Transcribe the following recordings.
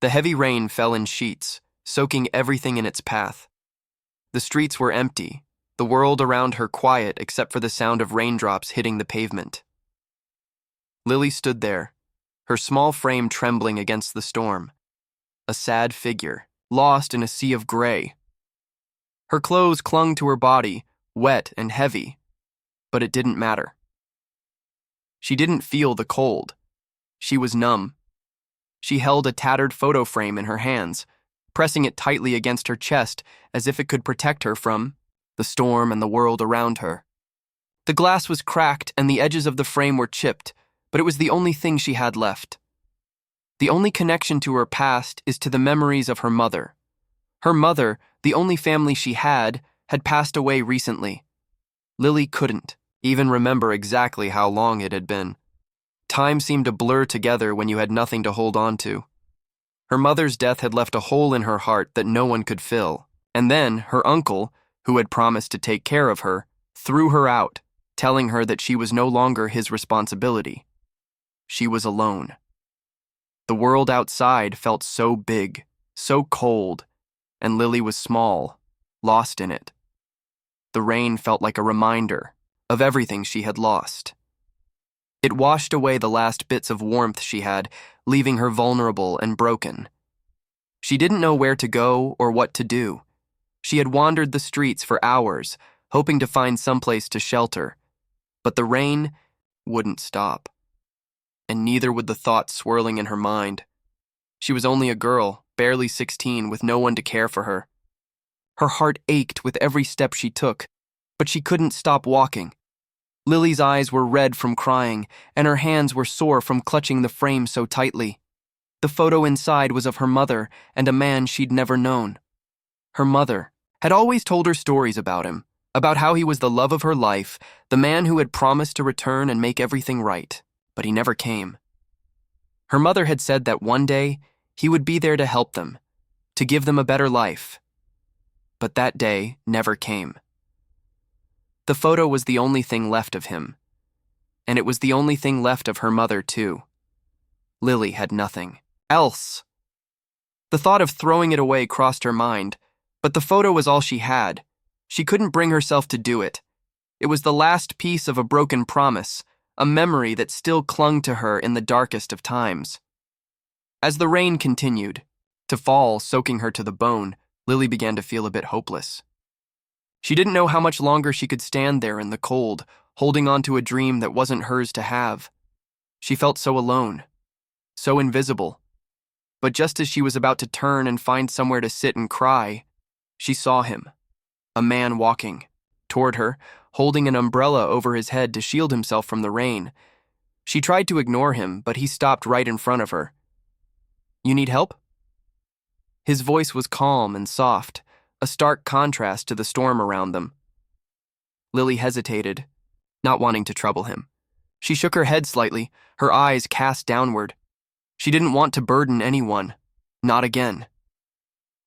The heavy rain fell in sheets, soaking everything in its path. The streets were empty, the world around her quiet except for the sound of raindrops hitting the pavement. Lily stood there, her small frame trembling against the storm, a sad figure, lost in a sea of gray. Her clothes clung to her body, wet and heavy, but it didn't matter. She didn't feel the cold. She was numb. She held a tattered photo frame in her hands, pressing it tightly against her chest as if it could protect her from the storm and the world around her. The glass was cracked and the edges of the frame were chipped, but it was the only thing she had left. The only connection to her past is to the memories of her mother. Her mother, the only family she had passed away recently. Lily couldn't even remember exactly how long it had been. Time seemed to blur together when you had nothing to hold on to. Her mother's death had left a hole in her heart that no one could fill, and then her uncle, who had promised to take care of her, threw her out, telling her that she was no longer his responsibility. She was alone. The world outside felt so big, so cold, and Lily was small, lost in it. The rain felt like a reminder of everything she had lost. It washed away the last bits of warmth she had, leaving her vulnerable and broken. She didn't know where to go or what to do. She had wandered the streets for hours, hoping to find someplace to shelter, but the rain wouldn't stop. And neither would the thoughts swirling in her mind. She was only a girl, barely 16, with no one to care for her. Her heart ached with every step she took, but she couldn't stop walking. Lily's eyes were red from crying, and her hands were sore from clutching the frame so tightly. The photo inside was of her mother and a man she'd never known. Her mother had always told her stories about him, about how he was the love of her life, the man who had promised to return and make everything right, but he never came. Her mother had said that one day he would be there to help them, to give them a better life. But that day never came. The photo was the only thing left of him, and it was the only thing left of her mother, too. Lily had nothing else. The thought of throwing it away crossed her mind, but the photo was all she had. She couldn't bring herself to do it. It was the last piece of a broken promise, a memory that still clung to her in the darkest of times. As the rain continued to fall, soaking her to the bone, Lily began to feel a bit hopeless. She didn't know how much longer she could stand there in the cold, holding on to a dream that wasn't hers to have. She felt so alone, so invisible. But just as she was about to turn and find somewhere to sit and cry, she saw him, a man walking toward her, holding an umbrella over his head to shield himself from the rain. She tried to ignore him, but he stopped right in front of her. "You need help?" His voice was calm and soft, a stark contrast to the storm around them. Lily hesitated, not wanting to trouble him. She shook her head slightly, her eyes cast downward. She didn't want to burden anyone, not again.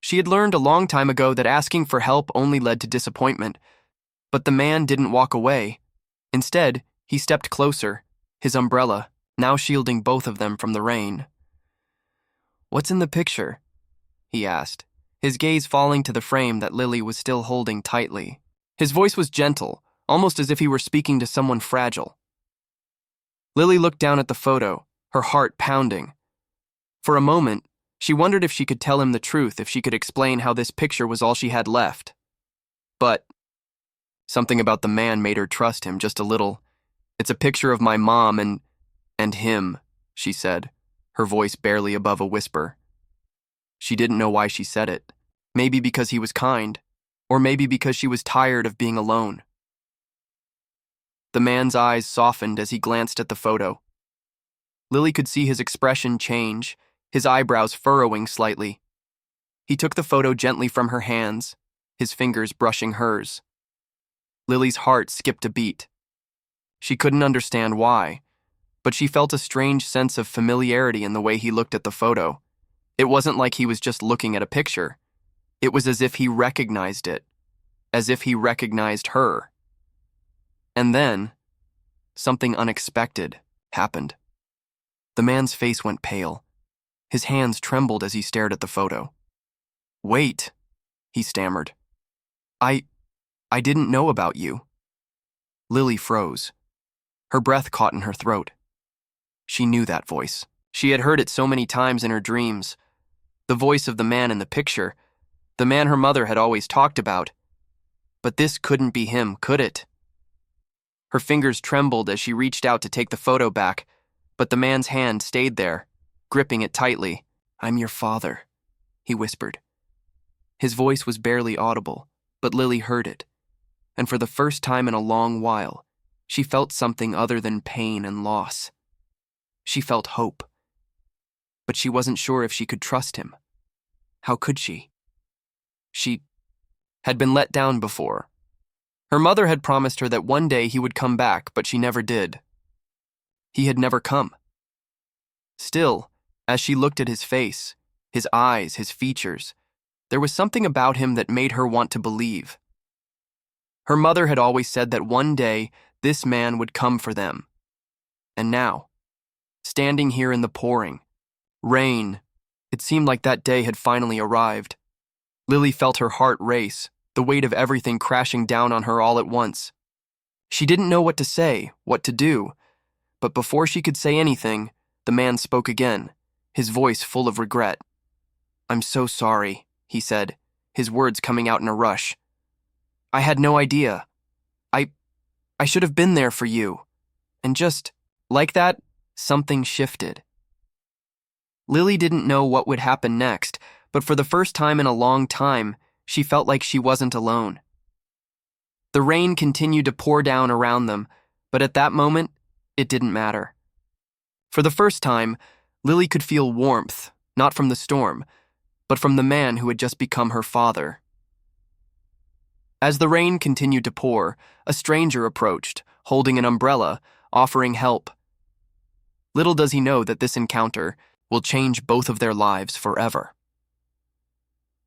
She had learned a long time ago that asking for help only led to disappointment, but the man didn't walk away. Instead, he stepped closer, his umbrella now shielding both of them from the rain. "What's in the picture?" he asked, his gaze falling to the frame that Lily was still holding tightly. His voice was gentle, almost as if he were speaking to someone fragile. Lily looked down at the photo, her heart pounding. For a moment, she wondered if she could tell him the truth, if she could explain how this picture was all she had left. But something about the man made her trust him just a little. "It's a picture of my mom and him," she said, her voice barely above a whisper. She didn't know why she said it. Maybe because he was kind, or maybe because she was tired of being alone. The man's eyes softened as he glanced at the photo. Lily could see his expression change, his eyebrows furrowing slightly. He took the photo gently from her hands, his fingers brushing hers. Lily's heart skipped a beat. She couldn't understand why, but she felt a strange sense of familiarity in the way he looked at the photo. It wasn't like he was just looking at a picture. It was as if he recognized it, as if he recognized her. And then, something unexpected happened. The man's face went pale. His hands trembled as he stared at the photo. "Wait," he stammered. I didn't know about you." Lily froze. Her breath caught in her throat. She knew that voice. She had heard it so many times in her dreams. The voice of the man in the picture, the man her mother had always talked about. But this couldn't be him, could it? Her fingers trembled as she reached out to take the photo back, but the man's hand stayed there, gripping it tightly. "I'm your father," he whispered. His voice was barely audible, but Lily heard it, and for the first time in a long while, she felt something other than pain and loss. She felt hope, but she wasn't sure if she could trust him. How could she? She had been let down before. Her mother had promised her that one day he would come back, but she never did. He had never come. Still, as she looked at his face, his eyes, his features, there was something about him that made her want to believe. Her mother had always said that one day this man would come for them. And now, standing here in the pouring rain, it seemed like that day had finally arrived. Lily felt her heart race, the weight of everything crashing down on her all at once. She didn't know what to say, what to do, but before she could say anything, the man spoke again, his voice full of regret. "I'm so sorry," he said, his words coming out in a rush. "I had no idea. I should have been there for you." And just like that, something shifted. Lily didn't know what would happen next, but for the first time in a long time, she felt like she wasn't alone. The rain continued to pour down around them, but at that moment, it didn't matter. For the first time, Lily could feel warmth, not from the storm, but from the man who had just become her father. As the rain continued to pour, a stranger approached, holding an umbrella, offering help. Little does he know that this encounter will change both of their lives forever.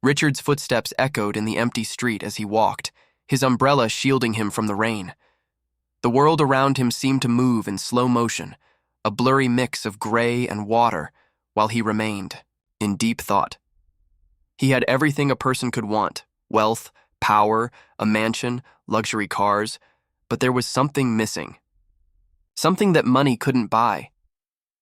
Richard's footsteps echoed in the empty street as he walked, his umbrella shielding him from the rain. The world around him seemed to move in slow motion, a blurry mix of gray and water, while he remained in deep thought. He had everything a person could want: wealth, power, a mansion, luxury cars, but there was something missing. Something that money couldn't buy.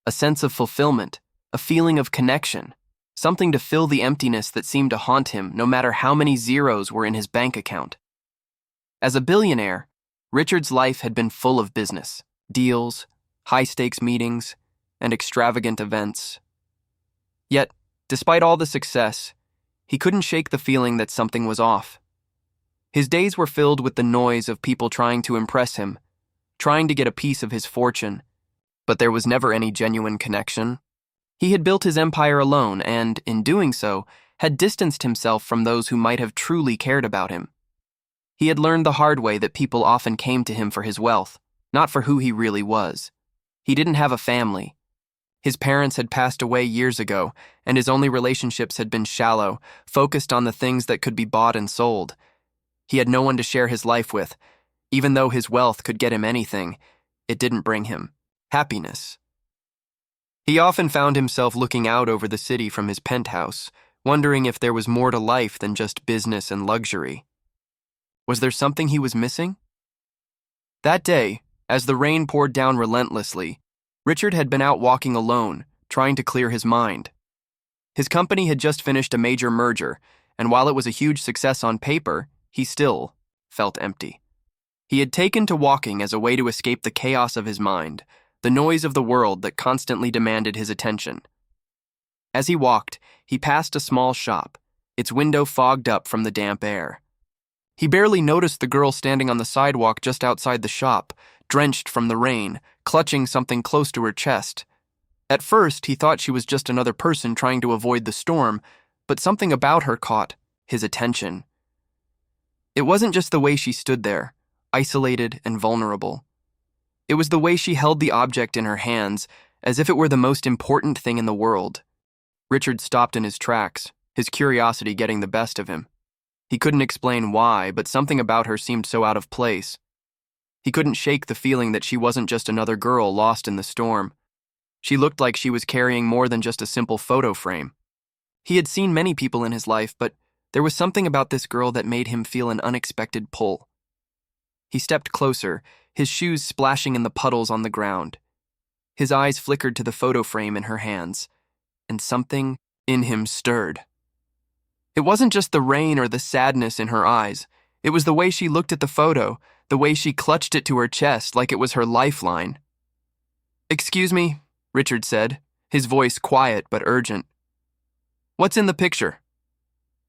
A sense of fulfillment, a feeling of connection, something to fill the emptiness that seemed to haunt him no matter how many zeros were in his bank account. As a billionaire, Richard's life had been full of business, deals, high-stakes meetings, and extravagant events. Yet, despite all the success, he couldn't shake the feeling that something was off. His days were filled with the noise of people trying to impress him, trying to get a piece of his fortune, but there was never any genuine connection. He had built his empire alone and, in doing so, had distanced himself from those who might have truly cared about him. He had learned the hard way that people often came to him for his wealth, not for who he really was. He didn't have a family. His parents had passed away years ago, and his only relationships had been shallow, focused on the things that could be bought and sold. He had no one to share his life with. Even though his wealth could get him anything, it didn't bring him happiness. He often found himself looking out over the city from his penthouse, wondering if there was more to life than just business and luxury. Was there something he was missing? That day, as the rain poured down relentlessly, Richard had been out walking alone, trying to clear his mind. His company had just finished a major merger, and while it was a huge success on paper, he still felt empty. He had taken to walking as a way to escape the chaos of his mind, the noise of the world that constantly demanded his attention. As he walked, he passed a small shop, its window fogged up from the damp air. He barely noticed the girl standing on the sidewalk just outside the shop, drenched from the rain, clutching something close to her chest. At first, he thought she was just another person trying to avoid the storm, but something about her caught his attention. It wasn't just the way she stood there, isolated and vulnerable. It was the way she held the object in her hands, as if it were the most important thing in the world. Richard stopped in his tracks, his curiosity getting the best of him. He couldn't explain why, but something about her seemed so out of place. He couldn't shake the feeling that she wasn't just another girl lost in the storm. She looked like she was carrying more than just a simple photo frame. He had seen many people in his life, but there was something about this girl that made him feel an unexpected pull. He stepped closer, his shoes splashing in the puddles on the ground. His eyes flickered to the photo frame in her hands, and something in him stirred. It wasn't just the rain or the sadness in her eyes. It was the way she looked at the photo, the way she clutched it to her chest like it was her lifeline. "Excuse me," Richard said, his voice quiet but urgent. "What's in the picture?"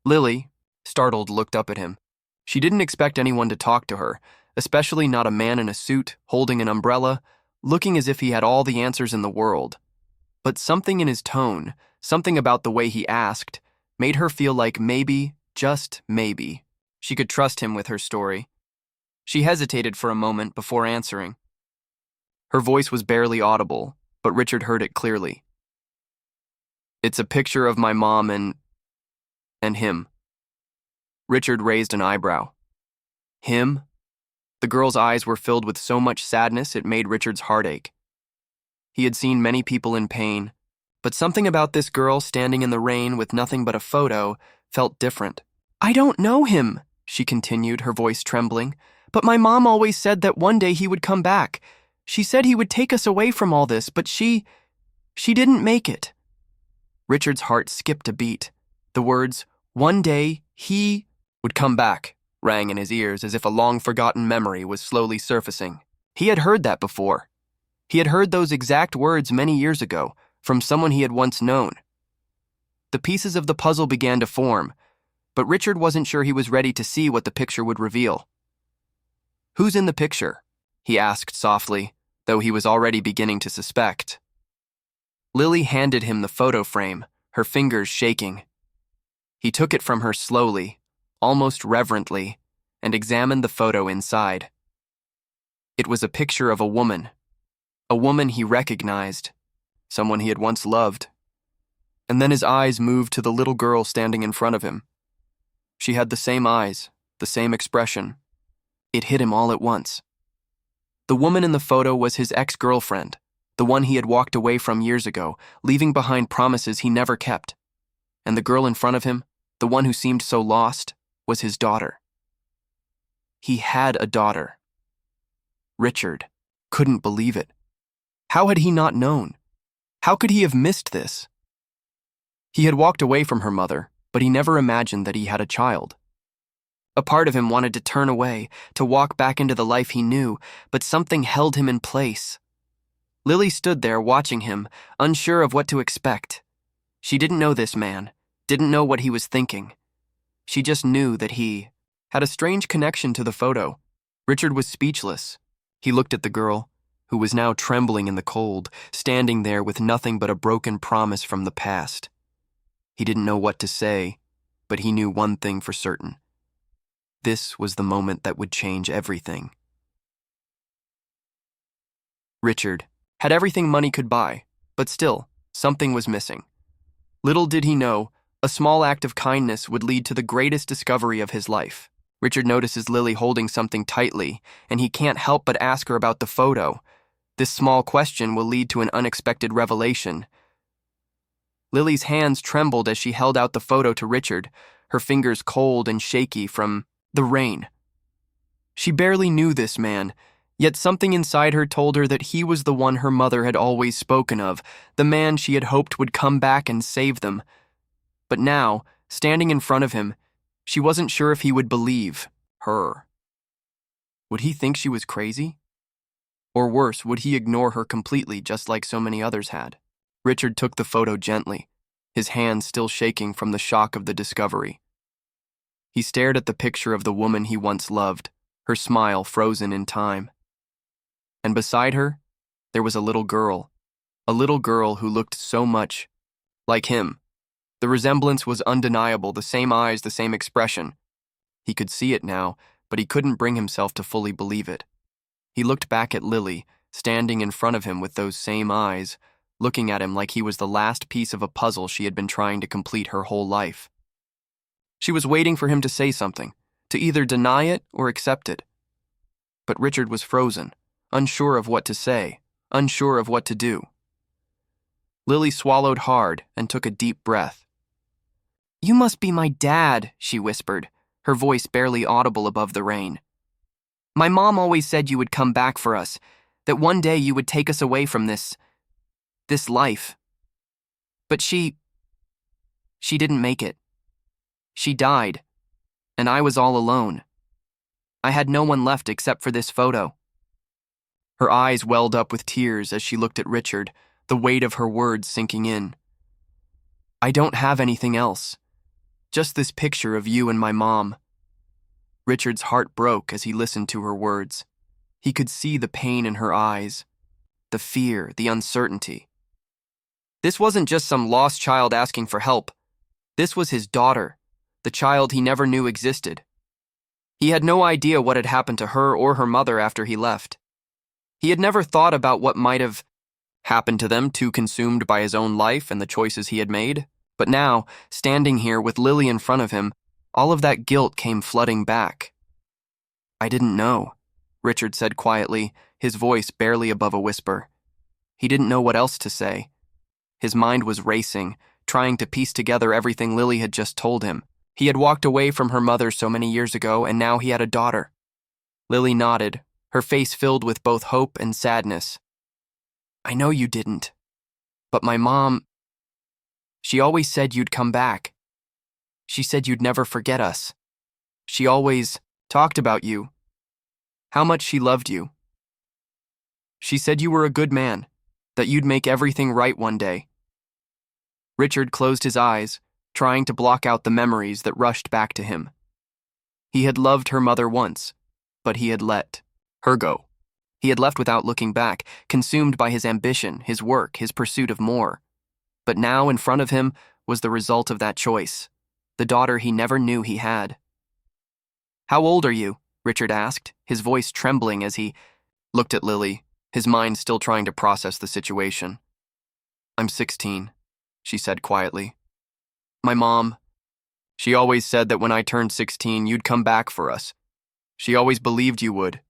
Lily, startled, looked up at him. She didn't expect anyone to talk to her, especially not a man in a suit, holding an umbrella, looking as if he had all the answers in the world. But something in his tone, something about the way he asked, made her feel like maybe, just maybe, she could trust him with her story. She hesitated for a moment before answering. Her voice was barely audible, but Richard heard it clearly. "It's a picture of my mom and him." Richard raised an eyebrow. Him? The girl's eyes were filled with so much sadness it made Richard's heart ache. He had seen many people in pain, but something about this girl standing in the rain with nothing but a photo felt different. "I don't know him," she continued, her voice trembling, "but my mom always said that one day he would come back. She said he would take us away from all this, but she didn't make it." Richard's heart skipped a beat. The words, "one day he would come back," rang in his ears as if a long-forgotten memory was slowly surfacing. He had heard that before. He had heard those exact words many years ago from someone he had once known. The pieces of the puzzle began to form, but Richard wasn't sure he was ready to see what the picture would reveal. "Who's in the picture?" he asked softly, though he was already beginning to suspect. Lily handed him the photo frame, her fingers shaking. He took it from her slowly, almost reverently, and examined the photo inside. It was a picture of a woman he recognized, someone he had once loved. And then his eyes moved to the little girl standing in front of him. She had the same eyes, the same expression. It hit him all at once. The woman in the photo was his ex-girlfriend, the one he had walked away from years ago, leaving behind promises he never kept. And the girl in front of him, the one who seemed so lost, was his daughter. He had a daughter. Richard couldn't believe it. How had he not known? How could he have missed this? He had walked away from her mother, but he never imagined that he had a child. A part of him wanted to turn away, to walk back into the life he knew, but something held him in place. Lily stood there watching him, unsure of what to expect. She didn't know this man, didn't know what he was thinking. She just knew that he had a strange connection to the photo. Richard was speechless. He looked at the girl, who was now trembling in the cold, standing there with nothing but a broken promise from the past. He didn't know what to say, but he knew one thing for certain. This was the moment that would change everything. Richard had everything money could buy, but still, something was missing. Little did he know, a small act of kindness would lead to the greatest discovery of his life. Richard notices Lily holding something tightly, and he can't help but ask her about the photo. This small question will lead to an unexpected revelation. Lily's hands trembled as she held out the photo to Richard, her fingers cold and shaky from the rain. She barely knew this man, yet something inside her told her that he was the one her mother had always spoken of, the man she had hoped would come back and save them. But now, standing in front of him, she wasn't sure if he would believe her. Would he think she was crazy? Or worse, would he ignore her completely just like so many others had? Richard took the photo gently, his hands still shaking from the shock of the discovery. He stared at the picture of the woman he once loved, her smile frozen in time. And beside her, there was a little girl who looked so much like him. The resemblance was undeniable, the same eyes, the same expression. He could see it now, but he couldn't bring himself to fully believe it. He looked back at Lily, standing in front of him with those same eyes, looking at him like he was the last piece of a puzzle she had been trying to complete her whole life. She was waiting for him to say something, to either deny it or accept it. But Richard was frozen, unsure of what to say, unsure of what to do. Lily swallowed hard and took a deep breath. "You must be my dad," she whispered, her voice barely audible above the rain. "My mom always said you would come back for us, that one day you would take us away from this life. But she didn't make it. She died, and I was all alone. I had no one left except for this photo." Her eyes welled up with tears as she looked at Richard, the weight of her words sinking in. "I don't have anything else. Just this picture of you and my mom." Richard's heart broke as he listened to her words. He could see the pain in her eyes, the fear, the uncertainty. This wasn't just some lost child asking for help. This was his daughter, the child he never knew existed. He had no idea what had happened to her or her mother after he left. He had never thought about what might have happened to them, too consumed by his own life and the choices he had made. But now, standing here with Lily in front of him, all of that guilt came flooding back. "I didn't know," Richard said quietly, his voice barely above a whisper. He didn't know what else to say. His mind was racing, trying to piece together everything Lily had just told him. He had walked away from her mother so many years ago, and now he had a daughter. Lily nodded, her face filled with both hope and sadness. "I know you didn't. But my mom, she always said you'd come back. She said you'd never forget us. She always talked about you, how much she loved you. She said you were a good man, that you'd make everything right one day." Richard closed his eyes, trying to block out the memories that rushed back to him. He had loved her mother once, but he had let her go. He had left without looking back, consumed by his ambition, his work, his pursuit of more. But now in front of him was the result of that choice, the daughter he never knew he had. "How old are you?" Richard asked, his voice trembling as he looked at Lily, his mind still trying to process the situation. "I'm 16, she said quietly. "My mom, she always said that when I turned 16, you'd come back for us. She always believed you would.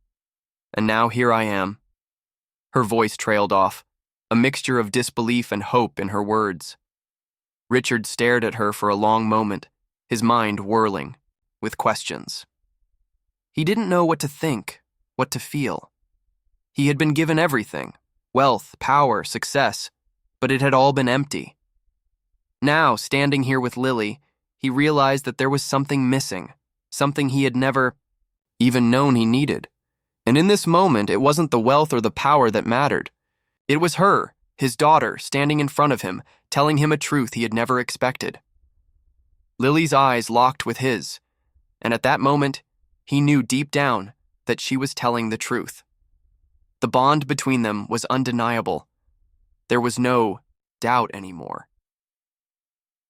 And now here I am." Her voice trailed off, a mixture of disbelief and hope in her words. Richard stared at her for a long moment, his mind whirling with questions. He didn't know what to think, what to feel. He had been given everything, wealth, power, success, but it had all been empty. Now, standing here with Lily, he realized that there was something missing, something he had never even known he needed. And in this moment, it wasn't the wealth or the power that mattered. It was her, his daughter, standing in front of him, telling him a truth he had never expected. Lily's eyes locked with his, and at that moment, he knew deep down that she was telling the truth. The bond between them was undeniable. There was no doubt anymore.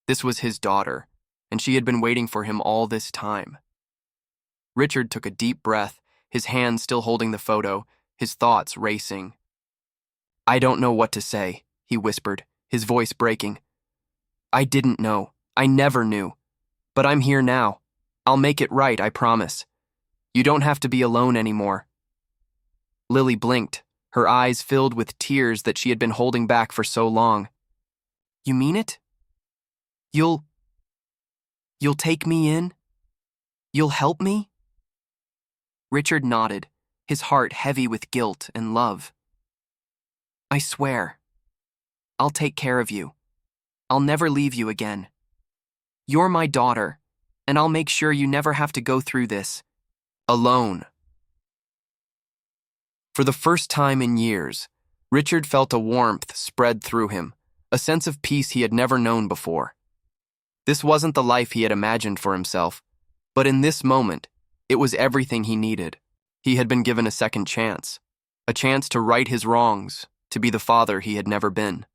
This was his daughter, and she had been waiting for him all this time. Richard took a deep breath, his hand still holding the photo, his thoughts racing. "I don't know what to say," he whispered, his voice breaking. "I didn't know. I never knew. But I'm here now. I'll make it right, I promise. You don't have to be alone anymore." Lily blinked, her eyes filled with tears that she had been holding back for so long. "You mean it? You'll take me in? You'll help me?" Richard nodded, his heart heavy with guilt and love. "I swear. I'll take care of you. I'll never leave you again. You're my daughter, and I'll make sure you never have to go through this alone." For the first time in years, Richard felt a warmth spread through him, a sense of peace he had never known before. This wasn't the life he had imagined for himself, but in this moment, it was everything he needed. He had been given a second chance, a chance to right his wrongs, to be the father he had never been.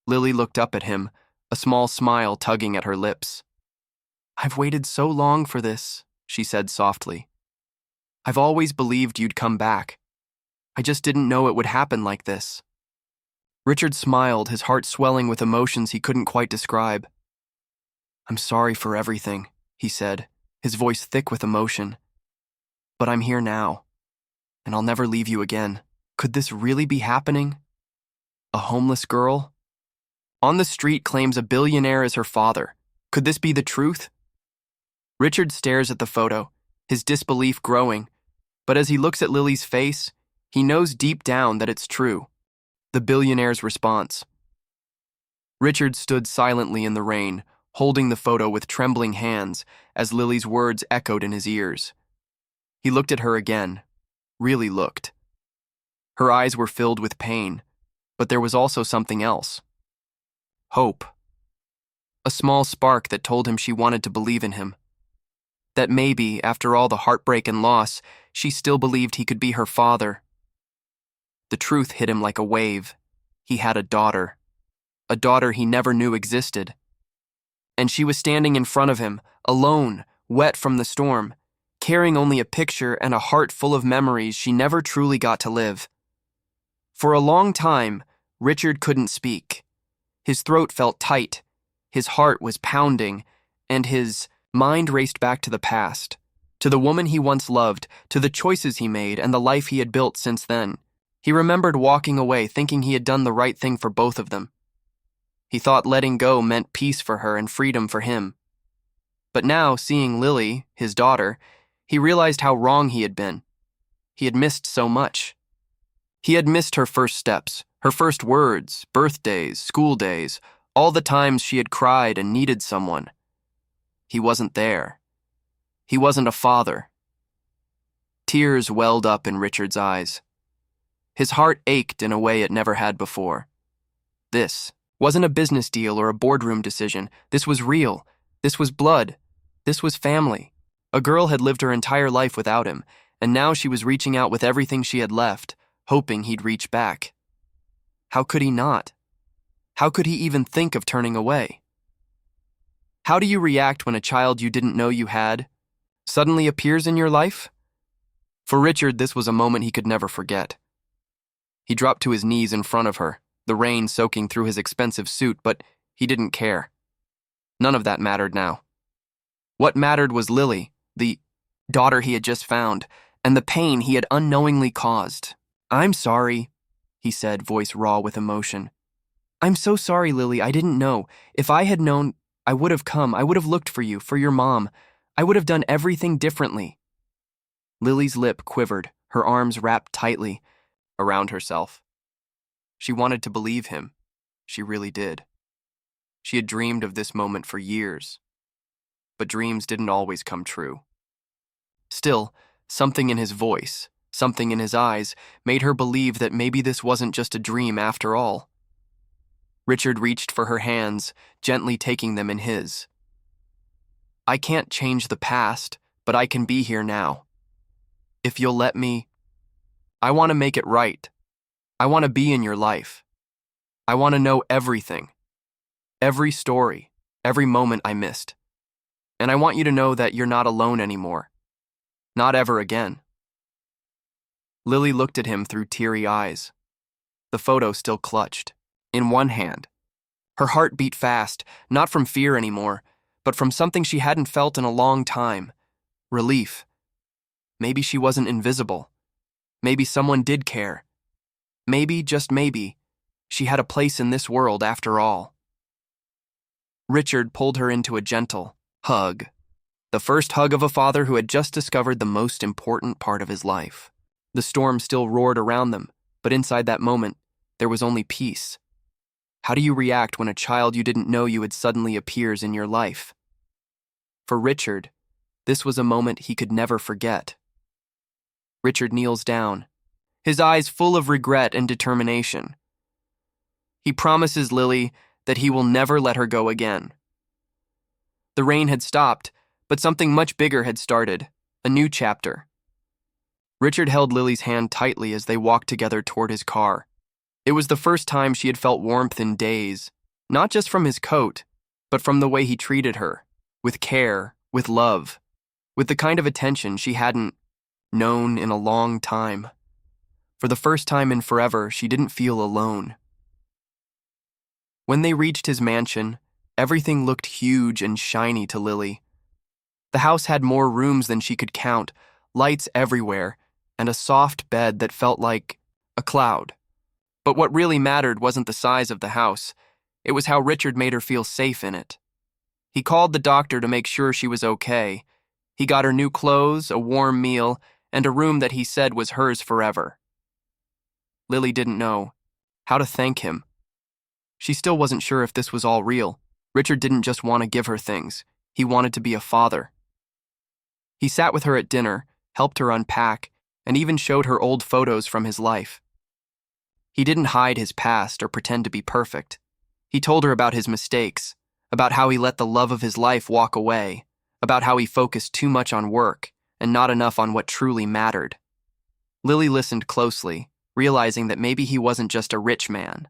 Lily looked up at him, a small smile tugging at her lips. "I've waited so long for this," she said softly. "I've always believed you'd come back. I just didn't know it would happen like this." Richard smiled, his heart swelling with emotions he couldn't quite describe. "I'm sorry for everything," he said, his voice thick with emotion. "But I'm here now, and I'll never leave you again." Could this really be happening? A homeless girl, On the street claims a billionaire is her father. Could this be the truth? Richard stares at the photo, his disbelief growing, but as he looks at Lily's face, he knows deep down that it's true. The billionaire's response. Richard stood silently in the rain, holding the photo with trembling hands as Lily's words echoed in his ears. He looked at her again, really looked. Her eyes were filled with pain, but there was also something else. Hope. A small spark that told him she wanted to believe in him. That maybe, after all the heartbreak and loss, she still believed he could be her father. The truth hit him like a wave. He had a daughter he never knew existed. And she was standing in front of him, alone, wet from the storm, carrying only a picture and a heart full of memories she never truly got to live. For a long time, Richard couldn't speak. His throat felt tight, his heart was pounding, and his mind raced back to the past, to the woman he once loved, to the choices he made and the life he had built since then. He remembered walking away thinking he had done the right thing for both of them. He thought letting go meant peace for her and freedom for him. But now, seeing Lily, his daughter, he realized how wrong he had been. He had missed so much. He had missed her first steps, her first words, birthdays, school days, all the times she had cried and needed someone. He wasn't there. He wasn't a father. Tears welled up in Richard's eyes. His heart ached in a way it never had before. This wasn't a business deal or a boardroom decision. This was real. This was blood. This was family. A girl had lived her entire life without him, and now she was reaching out with everything she had left, hoping he'd reach back. How could he not? How could he even think of turning away? How do you react when a child you didn't know you had suddenly appears in your life? For Richard, this was a moment he could never forget. He dropped to his knees in front of her, the rain soaking through his expensive suit, but he didn't care. None of that mattered now. What mattered was Lily, the daughter he had just found, and the pain he had unknowingly caused. "I'm sorry," he said, voice raw with emotion. "I'm so sorry, Lily, I didn't know. If I had known, I would have come. I would have looked for you, for your mom. I would have done everything differently." Lily's lip quivered, her arms wrapped tightly around herself. She wanted to believe him. She really did. She had dreamed of this moment for years. But dreams didn't always come true. Still, something in his voice, something in his eyes, made her believe that maybe this wasn't just a dream after all. Richard reached for her hands, gently taking them in his. "I can't change the past, but I can be here now. If you'll let me, I want to make it right. I want to be in your life. I want to know everything. Every story, every moment I missed. And I want you to know that you're not alone anymore. Not ever again." Lily looked at him through teary eyes, the photo still clutched, in one hand. Her heart beat fast, not from fear anymore, but from something she hadn't felt in a long time. Relief. Maybe she wasn't invisible. Maybe someone did care. Maybe, just maybe, she had a place in this world after all. Richard pulled her into a gentle hug, the first hug of a father who had just discovered the most important part of his life. The storm still roared around them, but inside that moment, there was only peace. How do you react when a child you didn't know you had suddenly appears in your life? For Richard, this was a moment he could never forget. Richard kneels down, his eyes full of regret and determination. He promises Lily that he will never let her go again. The rain had stopped, but something much bigger had started, a new chapter. Richard held Lily's hand tightly as they walked together toward his car. It was the first time she had felt warmth in days, not just from his coat, but from the way he treated her, with care, with love, with the kind of attention she hadn't known in a long time. For the first time in forever, she didn't feel alone. When they reached his mansion, everything looked huge and shiny to Lily. The house had more rooms than she could count, lights everywhere, and a soft bed that felt like a cloud. But what really mattered wasn't the size of the house. It was how Richard made her feel safe in it. He called the doctor to make sure she was okay. He got her new clothes, a warm meal, and a room that he said was hers forever. Lily didn't know how to thank him. She still wasn't sure if this was all real. Richard didn't just want to give her things. He wanted to be a father. He sat with her at dinner, helped her unpack, and even showed her old photos from his life. He didn't hide his past or pretend to be perfect. He told her about his mistakes, about how he let the love of his life walk away, about how he focused too much on work and not enough on what truly mattered. Lily listened closely, realizing that maybe he wasn't just a rich man.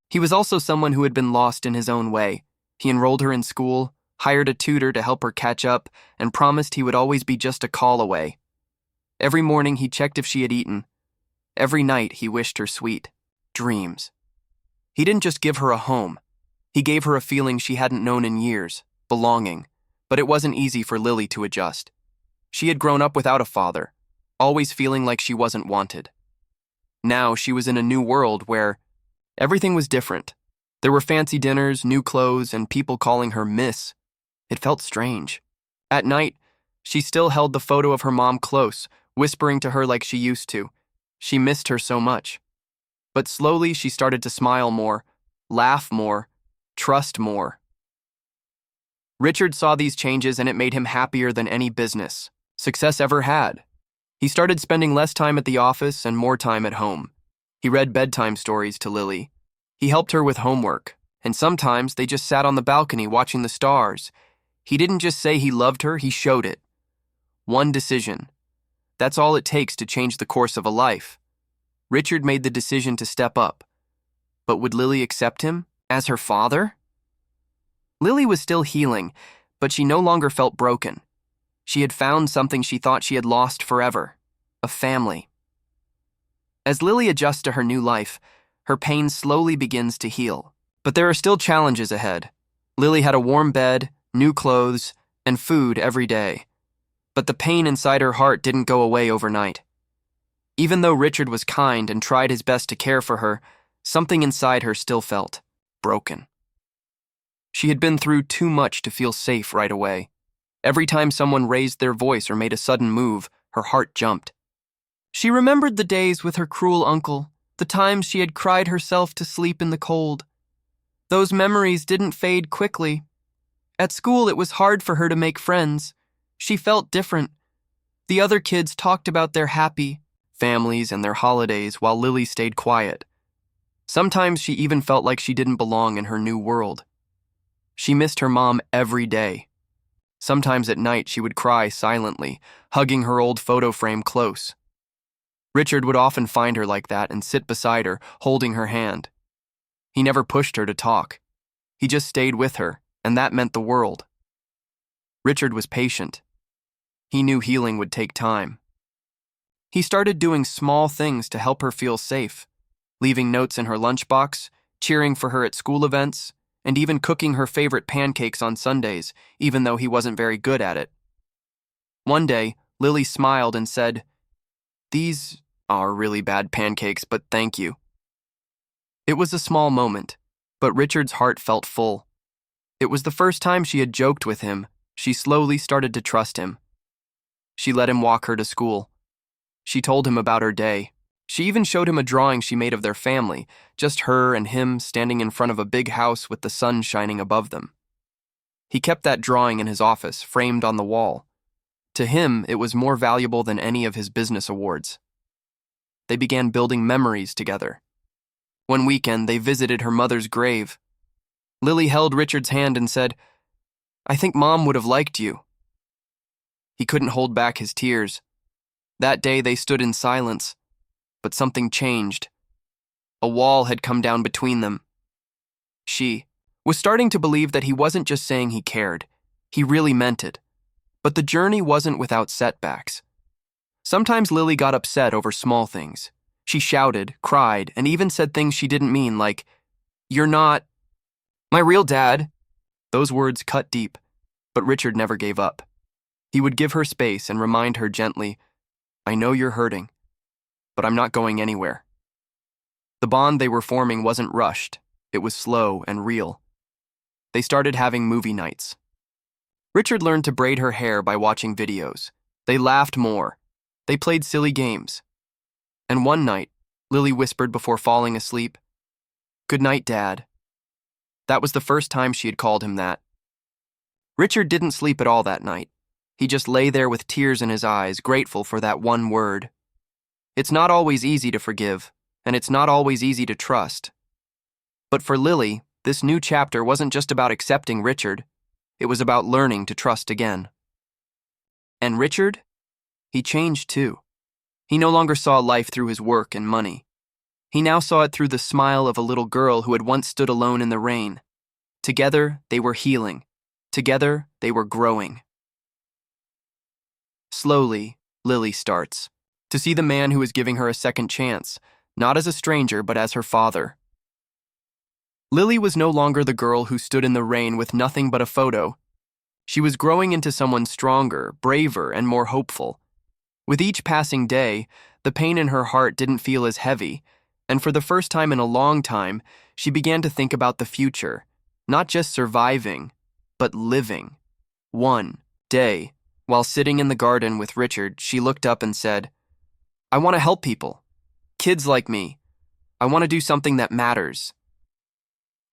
He was also someone who had been lost in his own way. He enrolled her in school, hired a tutor to help her catch up, and promised he would always be just a call away. Every morning he checked if she had eaten. Every night he wished her sweet dreams. He didn't just give her a home. He gave her a feeling she hadn't known in years, belonging. But it wasn't easy for Lily to adjust. She had grown up without a father, always feeling like she wasn't wanted. Now she was in a new world where everything was different. There were fancy dinners, new clothes, and people calling her Miss. It felt strange. At night, she still held the photo of her mom close, whispering to her like she used to. She missed her so much. But slowly she started to smile more, laugh more, trust more. Richard saw these changes and it made him happier than any business success ever had. He started spending less time at the office and more time at home. He read bedtime stories to Lily. He helped her with homework, and sometimes they just sat on the balcony watching the stars. He didn't just say he loved her, he showed it. One decision. That's all it takes to change the course of a life. Richard made the decision to step up. But would Lily accept him as her father? Lily was still healing, but she no longer felt broken. She had found something she thought she had lost forever, a family. As Lily adjusts to her new life, her pain slowly begins to heal. But there are still challenges ahead. Lily had a warm bed, new clothes, and food every day. But the pain inside her heart didn't go away overnight. Even though Richard was kind and tried his best to care for her, something inside her still felt broken. She had been through too much to feel safe right away. Every time someone raised their voice or made a sudden move, her heart jumped. She remembered the days with her cruel uncle, the times she had cried herself to sleep in the cold. Those memories didn't fade quickly. At school, it was hard for her to make friends. She felt different. The other kids talked about their happy families and their holidays while Lily stayed quiet. Sometimes she even felt like she didn't belong in her new world. She missed her mom every day. Sometimes at night she would cry silently, hugging her old photo frame close. Richard would often find her like that and sit beside her, holding her hand. He never pushed her to talk. He just stayed with her, and that meant the world. Richard was patient. He knew healing would take time. He started doing small things to help her feel safe, leaving notes in her lunchbox, cheering for her at school events, and even cooking her favorite pancakes on Sundays, even though he wasn't very good at it. One day, Lily smiled and said, "These are really bad pancakes, but thank you." It was a small moment, but Richard's heart felt full. It was the first time she had joked with him. She slowly started to trust him. She let him walk her to school. She told him about her day. She even showed him a drawing she made of their family, just her and him standing in front of a big house with the sun shining above them. He kept that drawing in his office, framed on the wall. To him, it was more valuable than any of his business awards. They began building memories together. One weekend, they visited her mother's grave. Lily held Richard's hand and said, "I think Mom would have liked you." He couldn't hold back his tears. That day, they stood in silence. But something changed. A wall had come down between them. She was starting to believe that he wasn't just saying he cared. He really meant it. But the journey wasn't without setbacks. Sometimes Lily got upset over small things. She shouted, cried, and even said things she didn't mean, like, "You're not my real dad." Those words cut deep, but Richard never gave up. He would give her space and remind her gently, "I know you're hurting, but I'm not going anywhere." The bond they were forming wasn't rushed. It was slow and real. They started having movie nights. Richard learned to braid her hair by watching videos. They laughed more. They played silly games. And one night, Lily whispered before falling asleep, "Good night, Dad." That was the first time she had called him that. Richard didn't sleep at all that night. He just lay there with tears in his eyes, grateful for that one word. It's not always easy to forgive, and it's not always easy to trust. But for Lily, this new chapter wasn't just about accepting Richard. It was about learning to trust again. And Richard? He changed too. He no longer saw life through his work and money. He now saw it through the smile of a little girl who had once stood alone in the rain. Together, they were healing. Together, they were growing. Slowly, Lily starts to see the man who is giving her a second chance, not as a stranger, but as her father. Lily was no longer the girl who stood in the rain with nothing but a photo. She was growing into someone stronger, braver, and more hopeful. With each passing day, the pain in her heart didn't feel as heavy, and for the first time in a long time, she began to think about the future, not just surviving, but living. One day, while sitting in the garden with Richard, she looked up and said, "I want to help people. Kids like me. I want to do something that matters."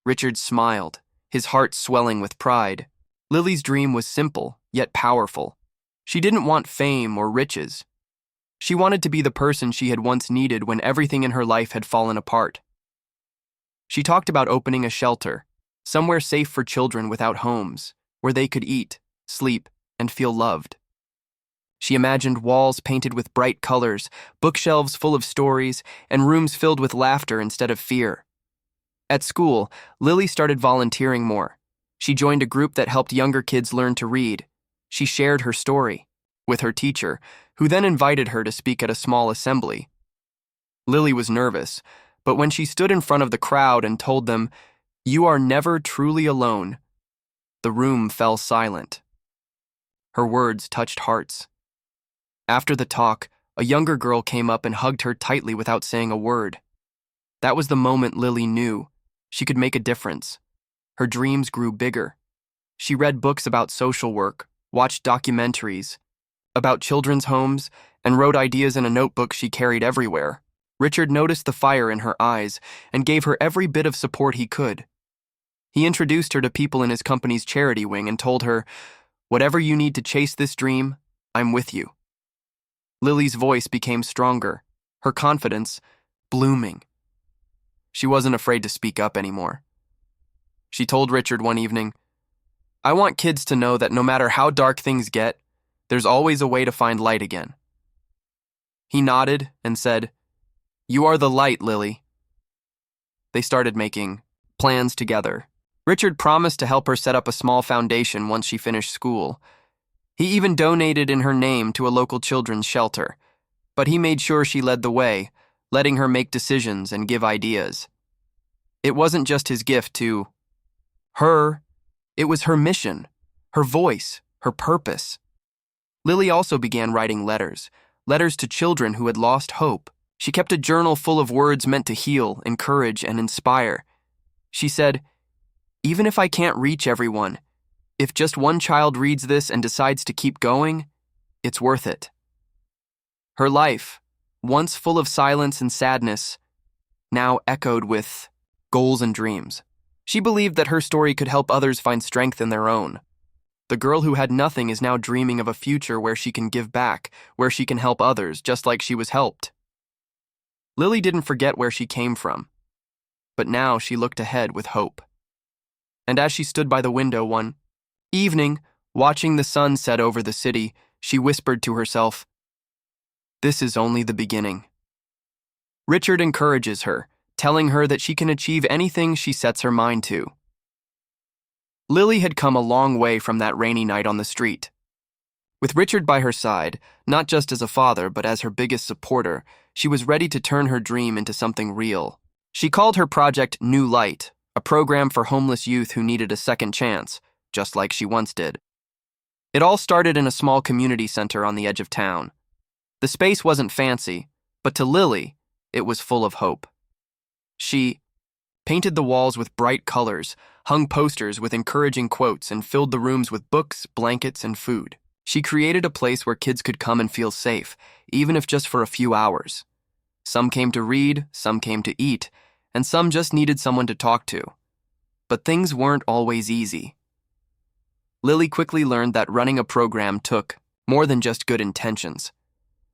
Richard smiled, his heart swelling with pride. Lily's dream was simple, yet powerful. She didn't want fame or riches. She wanted to be the person she had once needed when everything in her life had fallen apart. She talked about opening a shelter, somewhere safe for children without homes, where they could eat, sleep, and feel loved. She imagined walls painted with bright colors, bookshelves full of stories, and rooms filled with laughter instead of fear. At school, Lily started volunteering more. She joined a group that helped younger kids learn to read. She shared her story with her teacher, who then invited her to speak at a small assembly. Lily was nervous, but when she stood in front of the crowd and told them, "You are never truly alone," the room fell silent. Her words touched hearts. After the talk, a younger girl came up and hugged her tightly without saying a word. That was the moment Lily knew she could make a difference. Her dreams grew bigger. She read books about social work, watched documentaries about children's homes, and wrote ideas in a notebook she carried everywhere. Richard noticed the fire in her eyes and gave her every bit of support he could. He introduced her to people in his company's charity wing and told her, "Whatever you need to chase this dream, I'm with you." Lily's voice became stronger, her confidence blooming. She wasn't afraid to speak up anymore. She told Richard one evening, "I want kids to know that no matter how dark things get, there's always a way to find light again." He nodded and said, "You are the light, Lily." They started making plans together. Richard promised to help her set up a small foundation once she finished school. He even donated in her name to a local children's shelter, but he made sure she led the way, letting her make decisions and give ideas. It wasn't just his gift to her, it was her mission, her voice, her purpose. Lily also began writing letters to children who had lost hope. She kept a journal full of words meant to heal, encourage, and inspire. She said, "Even if I can't reach everyone, if just one child reads this and decides to keep going, it's worth it." Her life, once full of silence and sadness, now echoed with goals and dreams. She believed that her story could help others find strength in their own. The girl who had nothing is now dreaming of a future where she can give back, where she can help others just like she was helped. Lily didn't forget where she came from, but now she looked ahead with hope. And as she stood by the window one evening, watching the sun set over the city, she whispered to herself, "This is only the beginning." Richard encourages her, telling her that she can achieve anything she sets her mind to. Lily had come a long way from that rainy night on the street. With Richard by her side, not just as a father but as her biggest supporter, she was ready to turn her dream into something real. She called her project New Light, a program for homeless youth who needed a second chance, just like she once did. It all started in a small community center on the edge of town. The space wasn't fancy, but to Lily, it was full of hope. She painted the walls with bright colors, hung posters with encouraging quotes, and filled the rooms with books, blankets, and food. She created a place where kids could come and feel safe, even if just for a few hours. Some came to read, some came to eat, and some just needed someone to talk to. But things weren't always easy. Lily quickly learned that running a program took more than just good intentions.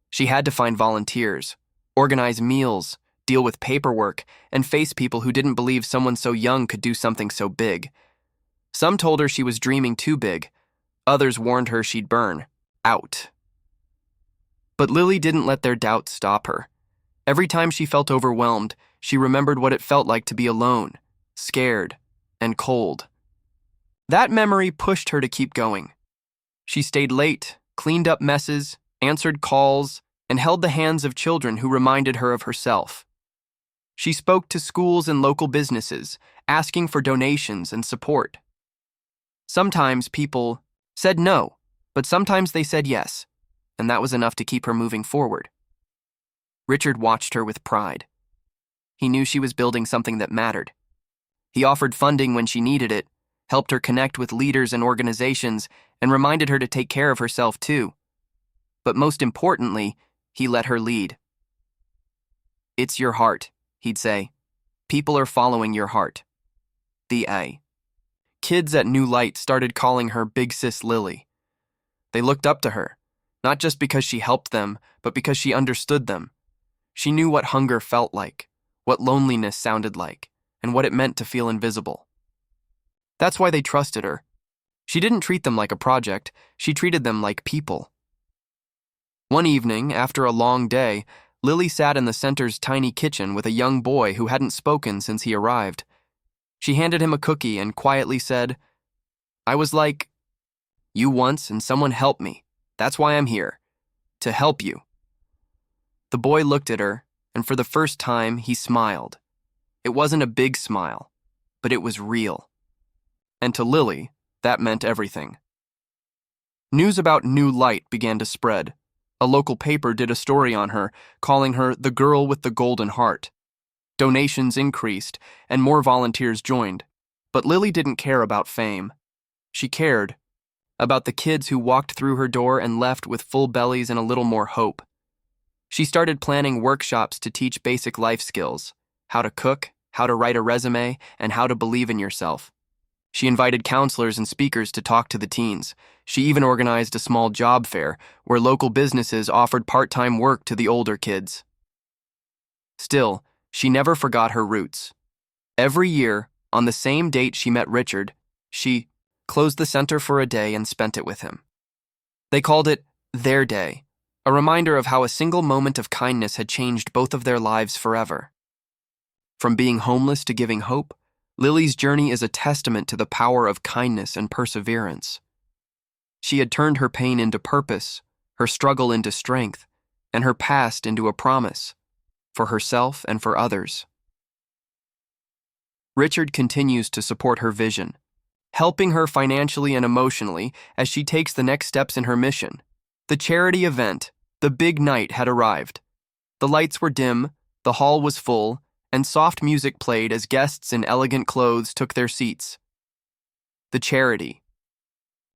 She had to find volunteers, organize meals, deal with paperwork, and face people who didn't believe someone so young could do something so big. Some told her she was dreaming too big. Others warned her she'd burn out. But Lily didn't let their doubts stop her. Every time she felt overwhelmed, she remembered what it felt like to be alone, scared, and cold. That memory pushed her to keep going. She stayed late, cleaned up messes, answered calls, and held the hands of children who reminded her of herself. She spoke to schools and local businesses, asking for donations and support. Sometimes people said no, but sometimes they said yes, and that was enough to keep her moving forward. Richard watched her with pride. He knew she was building something that mattered. He offered funding when she needed it, helped her connect with leaders and organizations, and reminded her to take care of herself too. But most importantly, he let her lead. "It's your heart," he'd say. "People are following your heart." Kids at New Light started calling her Big Sis Lily. They looked up to her, not just because she helped them, but because she understood them. She knew what hunger felt like, what loneliness sounded like, and what it meant to feel invisible. That's why they trusted her. She didn't treat them like a project, she treated them like people. One evening, after a long day, Lily sat in the center's tiny kitchen with a young boy who hadn't spoken since he arrived. She handed him a cookie and quietly said, "I was like you once and someone helped me. That's why I'm here. To help you." The boy looked at her, and for the first time, he smiled. It wasn't a big smile, but it was real. And to Lily, that meant everything. News about New Light began to spread. A local paper did a story on her, calling her the girl with the golden heart. Donations increased, and more volunteers joined. But Lily didn't care about fame. She cared about the kids who walked through her door and left with full bellies and a little more hope. She started planning workshops to teach basic life skills: how to cook, how to write a resume, and how to believe in yourself. She invited counselors and speakers to talk to the teens. She even organized a small job fair where local businesses offered part-time work to the older kids. Still, she never forgot her roots. Every year, on the same date she met Richard, she closed the center for a day and spent it with him. They called it their day, a reminder of how a single moment of kindness had changed both of their lives forever. From being homeless to giving hope, Lily's journey is a testament to the power of kindness and perseverance. She had turned her pain into purpose, her struggle into strength, and her past into a promise, for herself and for others. Richard continues to support her vision, helping her financially and emotionally as she takes the next steps in her mission. The charity event, the big night, had arrived. The lights were dim, the hall was full, and soft music played as guests in elegant clothes took their seats. The charity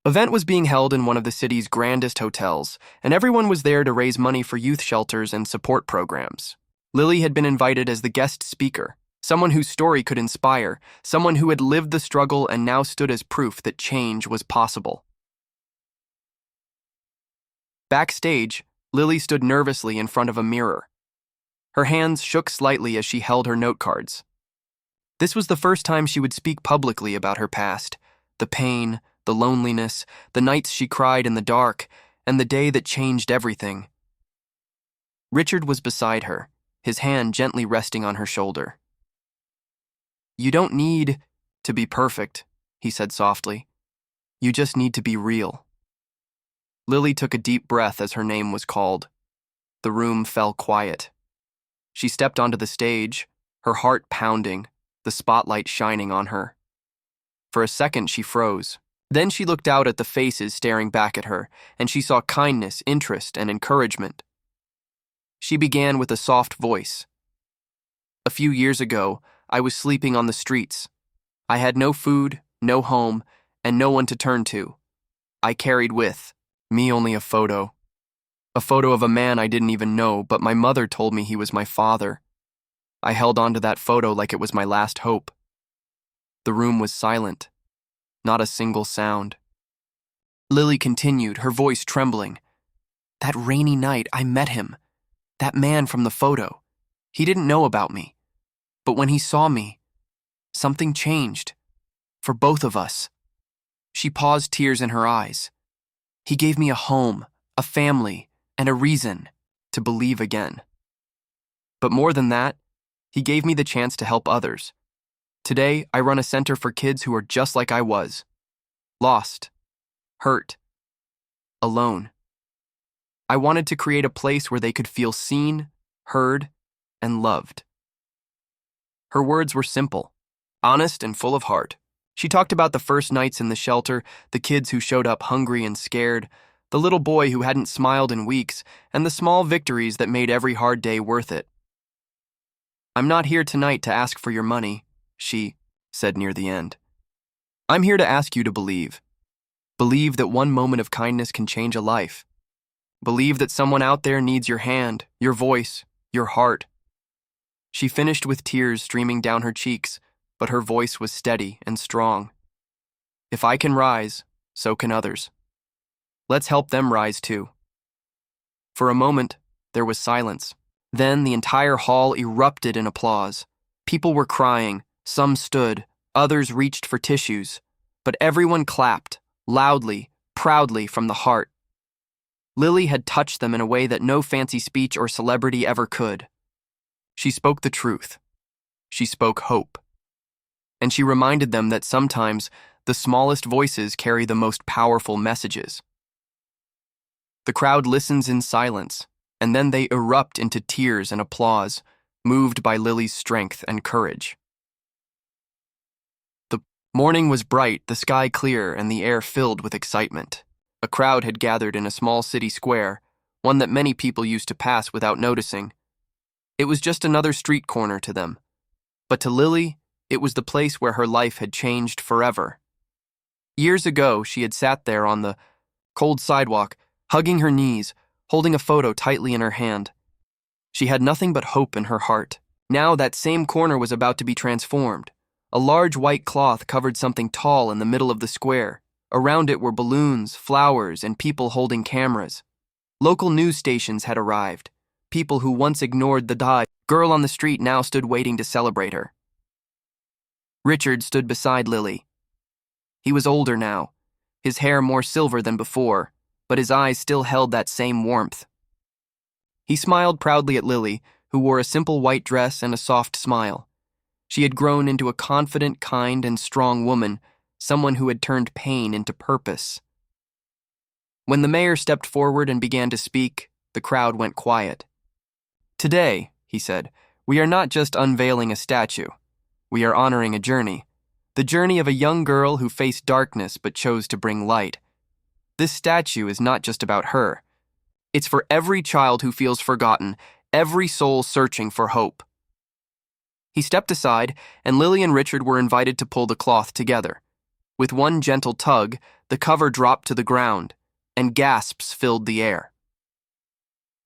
event was being held in one of the city's grandest hotels, and everyone was there to raise money for youth shelters and support programs. Lily had been invited as the guest speaker, someone whose story could inspire, someone who had lived the struggle and now stood as proof that change was possible. Backstage, Lily stood nervously in front of a mirror. Her hands shook slightly as she held her note cards. This was the first time she would speak publicly about her past, the pain, the loneliness, the nights she cried in the dark, and the day that changed everything. Richard was beside her, his hand gently resting on her shoulder. "You don't need to be perfect," he said softly. "You just need to be real." Lily took a deep breath as her name was called. The room fell quiet. She stepped onto the stage, her heart pounding, the spotlight shining on her. For a second, she froze. Then she looked out at the faces staring back at her, and she saw kindness, interest, and encouragement. She began with a soft voice. "A few years ago, I was sleeping on the streets. I had no food, no home, and no one to turn to. I carried with me only a photo. A photo of a man I didn't even know, but my mother told me he was my father. I held onto that photo like it was my last hope. The room was silent. Not a single sound. Lily continued, her voice trembling. That rainy night, I met him. That man from the photo. He didn't know about me. But when he saw me, something changed. For both of us. She paused, tears in her eyes. He gave me a home, a family, and a reason to believe again. But more than that, he gave me the chance to help others. Today, I run a center for kids who are just like I was. Lost. Hurt. Alone. I wanted to create a place where they could feel seen, heard, and loved. Her words were simple, honest, and full of heart. She talked about the first nights in the shelter, the kids who showed up hungry and scared, the little boy who hadn't smiled in weeks, and the small victories that made every hard day worth it. I'm not here tonight to ask for your money, she said near the end. I'm here to ask you to believe. Believe that one moment of kindness can change a life. Believe that someone out there needs your hand, your voice, your heart. She finished with tears streaming down her cheeks, but her voice was steady and strong. If I can rise, so can others. Let's help them rise too. For a moment, there was silence. Then the entire hall erupted in applause. People were crying, some stood, others reached for tissues, but everyone clapped, loudly, proudly from the heart. Lily had touched them in a way that no fancy speech or celebrity ever could. She spoke the truth. She spoke hope. And she reminded them that sometimes the smallest voices carry the most powerful messages. The crowd listens in silence, and then they erupt into tears and applause, moved by Lily's strength and courage. The morning was bright, the sky clear, and the air filled with excitement. A crowd had gathered in a small city square, one that many people used to pass without noticing. It was just another street corner to them. But to Lily, it was the place where her life had changed forever. Years ago, she had sat there on the cold sidewalk, hugging her knees, holding a photo tightly in her hand. She had nothing but hope in her heart. Now that same corner was about to be transformed. A large white cloth covered something tall in the middle of the square. Around it were balloons, flowers, and people holding cameras. Local news stations had arrived. People who once ignored the girl on the street now stood waiting to celebrate her. Richard stood beside Lily. He was older now, his hair more silver than before, but his eyes still held that same warmth. He smiled proudly at Lily, who wore a simple white dress and a soft smile. She had grown into a confident, kind, and strong woman, someone who had turned pain into purpose. When the mayor stepped forward and began to speak, the crowd went quiet. Today, he said, we are not just unveiling a statue. We are honoring a journey. The journey of a young girl who faced darkness but chose to bring light. This statue is not just about her. It's for every child who feels forgotten, every soul searching for hope. He stepped aside, and Lily and Richard were invited to pull the cloth together. With one gentle tug, the cover dropped to the ground, and gasps filled the air.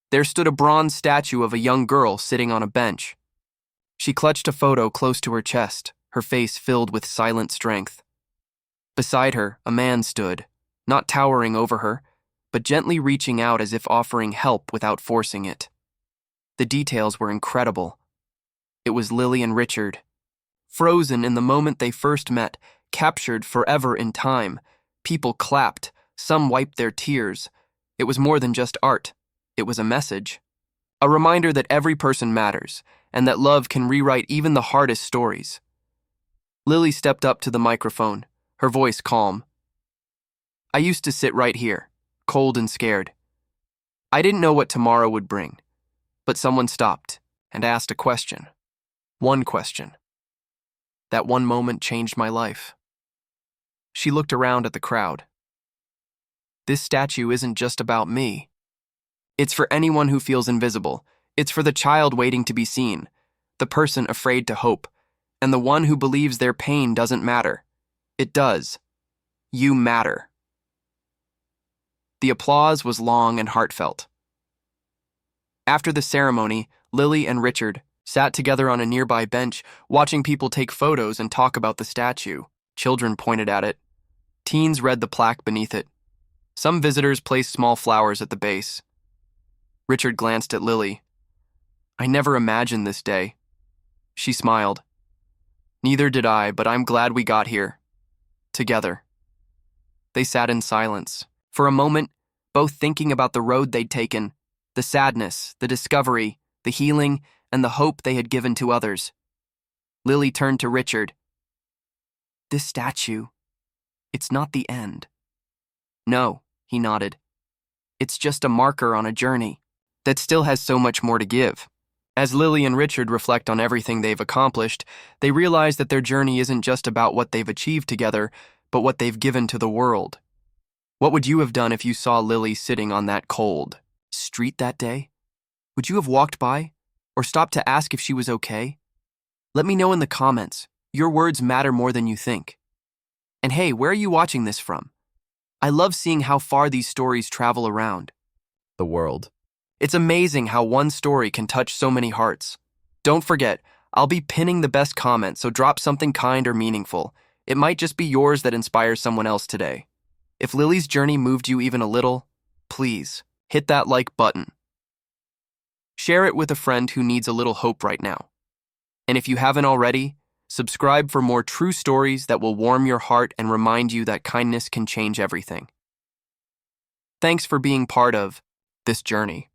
There stood a bronze statue of a young girl sitting on a bench. She clutched a photo close to her chest, her face filled with silent strength. Beside her, a man stood, not towering over her, but gently reaching out as if offering help without forcing it. The details were incredible. It was Lily and Richard. Frozen in the moment they first met, captured forever in time. People clapped, some wiped their tears. It was more than just art. It was a message. A reminder that every person matters, and that love can rewrite even the hardest stories. Lily stepped up to the microphone, her voice calm. I used to sit right here, cold and scared. I didn't know what tomorrow would bring, but someone stopped and asked a question. One question. That one moment changed my life. She looked around at the crowd. This statue isn't just about me. It's for anyone who feels invisible. It's for the child waiting to be seen, the person afraid to hope, And the one who believes their pain doesn't matter. It does. You matter. The applause was long and heartfelt. After the ceremony, Lily and Richard sat together on a nearby bench, watching people take photos and talk about the statue. Children pointed at it. Teens read the plaque beneath it. Some visitors placed small flowers at the base. Richard glanced at Lily. "I never imagined this day." She smiled. "Neither did I, but I'm glad we got here. Together." They sat in silence. For a moment, both thinking about the road they'd taken, the sadness, the discovery, the healing, and the hope they had given to others. Lily turned to Richard. "This statue, it's not the end." "No," he nodded. "It's just a marker on a journey that still has so much more to give." As Lily and Richard reflect on everything they've accomplished, they realize that their journey isn't just about what they've achieved together, but what they've given to the world. What would you have done if you saw Lily sitting on that cold street that day? Would you have walked by or stopped to ask if she was okay? Let me know in the comments. Your words matter more than you think. And hey, where are you watching this from? I love seeing how far these stories travel around the world. It's amazing how one story can touch so many hearts. Don't forget, I'll be pinning the best comment, so drop something kind or meaningful. It might just be yours that inspires someone else today. If Lily's journey moved you even a little, please hit that like button. Share it with a friend who needs a little hope right now. And if you haven't already, subscribe for more true stories that will warm your heart and remind you that kindness can change everything. Thanks for being part of this journey.